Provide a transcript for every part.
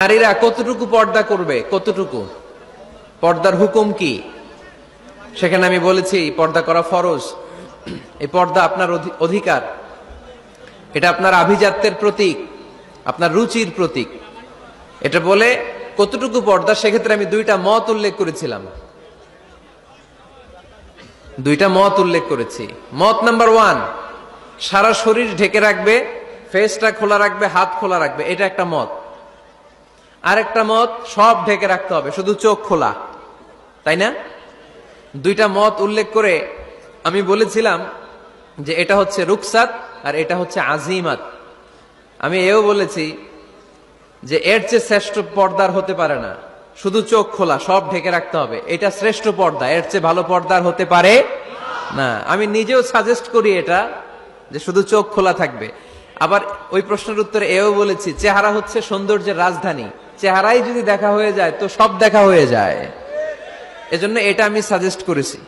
নারীরা কতটুকু পর্দা করবে, কতটুকু পর্দার হুকুম কি, সেখানে আমি বলেছি পর্দা করা ফরজ। এই পর্দা আপনার অধিকার, এটা আপনার আভিজাত্যের প্রতীক, আপনার রুচির প্রতীক। এটা বলে কতটুকু পর্দা, সেক্ষেত্রে আমি দুইটা মত উল্লেখ করেছিলাম, দুইটা মত উল্লেখ করেছি। মত নাম্বার 1, সারা শরীর ঢেকে রাখবে, ফেসটা খোলা রাখবে, হাত খোলা রাখবে, এটা একটা মত। আরেকটা মত, সব ঢেকে রাখতে হবে, শুধু চোখ খোলা, তাই না? দুইটা মত উল্লেখ করে আমি বলেছিলাম যে এটা হচ্ছে রুকসাত আর এটা হচ্ছে আজিমাত। আমি এও বলেছি যে এর চেয়ে শ্রেষ্ঠ পর্দার হতে পারে না, শুধু চোখ খোলা, সব ঢেকে রাখতে হবে, এটা শ্রেষ্ঠ পর্দা, এর চেয়ে ভালো পর্দার হতে পারে না। আমি নিজেও সাজেস্ট করি এটা, যে শুধু চোখ খোলা থাকবে। আবার ওই প্রশ্নের উত্তরে এও বলেছি চেহারা হচ্ছে সৌন্দর্যের রাজধানী, চেহারাই যদি দেখা হয়ে যায় তো সব দেখা হয়ে যায়, এজন্য এটা আমি সাজেস্ট করেছি।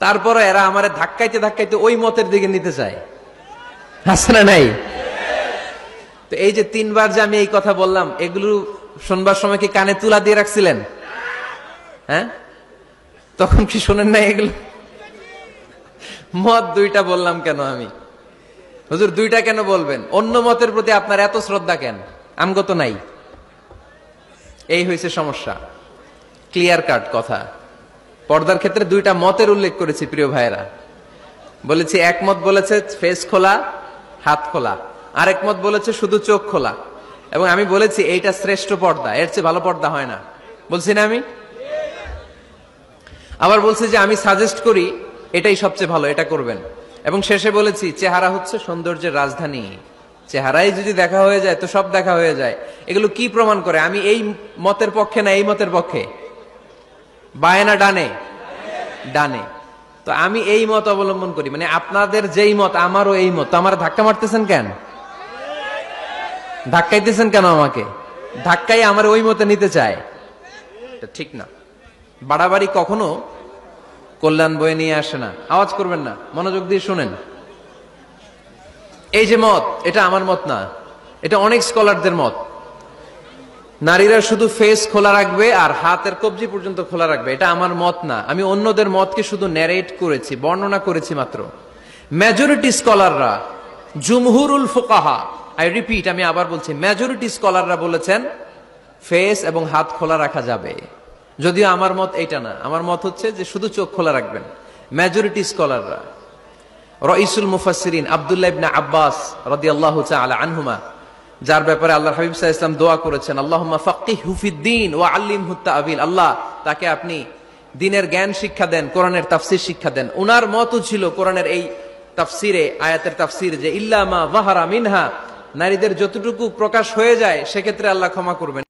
তারপরে এরা আমারে ধাক্কাইতে ধাক্কাইতে ওই মতের দিকে নিতে চায়, আছে না নাই? তো এই যে 3 বার যে আমি এই কথা বললাম, এগুলো শুনবার সময় কি কানে তুলা দিয়ে রাখছিলেন? হ্যাঁ, তখন কি শোনেন না এগুলো? মত দুইটা বললাম কেন আমি? হুজুর দুইটা কেন বলবেন? অন্য মতের প্রতি আপনার এত শ্রদ্ধা কেন? আমগত নাই, এই হয়েছে সমস্যা। ক্লিয়ার কাট কথা। পর্দার ক্ষেত্রে দুইটা মতের উল্লেখ করেছি প্রিয় ভাইয়েরা। বলেছি এক মত বলেছে ফেস খোলা, হাত খোলা, আরেক মত বলেছে শুধু চোখ খোলা। এবং আমি বলেছি এইটা শ্রেষ্ঠ পর্দা, এর চেয়ে ভালো পর্দা হয় না, বলছি না আমি? আবার বলছি যে আমি সাজেস্ট করি এটাই সবচেয়ে ভালো, এটা করবেন। এবং শেষে বলেছি চেহারা হচ্ছে সৌন্দর্যের রাজধানী, চেহারাই যদি দেখা হয়ে যায় তো সব দেখা হয়ে যায়। এগুলো কি প্রমাণ করে? আমি এই মতের পক্ষে না এই মতের পক্ষে? বায়ে না ডানে? ডানে। তো আমি এই মত অবলম্বন করি, মানে আপনাদের যেই মত আমারও এই মত। আমার ধাক্কা মারতেছেন কেন? ধাক্কাইতেছেন কেন আমাকে? ধাক্কাই আমার ওই মতে নিতে চায়, এটা ঠিক না। বাড়াবাড়ি কখনো কল্যাণ বয়ে নিয়ে আসে না। আওয়াজ করবেন না, মনোযোগ দিয়ে শুনেন। এই যে মত, এটা আমার মত না, এটা অনেক স্কলারদের মত। নারীরা শুধু ফেস খোলা রাখবে আর হাতের কবজি পর্যন্ত খোলা রাখবে, এটা আমার মত না। আমি অন্যদের মতকে শুধু ন্যারেট করেছি, বর্ণনা করেছি মাত্র। মেজরিটি স্কলাররা, জুমহুরুল ফুকাহা, আই রিপিট, আমি আবার বলছি, মেজরিটি স্কলাররা বলেছেন ফেস এবং হাত খোলা রাখা যাবে। যদিও আমার মত এইটা না, আমার মত হচ্ছে যে শুধু চোখ খোলা রাখবেন। মেজরিটি স্কলাররা, রাইসুল মুফাসসিরিন আব্দুল্লাহ ইবনে আব্বাস রাদিয়াল্লাহু তাআলা আনহুমা, যার ব্যাপারে আল্লাহর হাবিব সাল্লাল্লাহু আলাইহি ওয়াসাল্লাম দোয়া করেছেন, আল্লাহুম্মা ফাক্কিহহু ফিদ-দীন ওয়া আল্লিমহু তা'বীল, আল্লাহ তাকে আপনি দ্বীনের জ্ঞান শিক্ষা দেন, কোরআনের তাফসীর শিক্ষা দেন। উনার মতও ছিল কোরআনের এই তাফসীরে, আয়াতের তাফসীর, যে ইল্লা মা যাহারা মিনহা, নারীদের যতটুকু প্রকাশ হয়ে যায় সেক্ষেত্রে আল্লাহ ক্ষমা করবেন।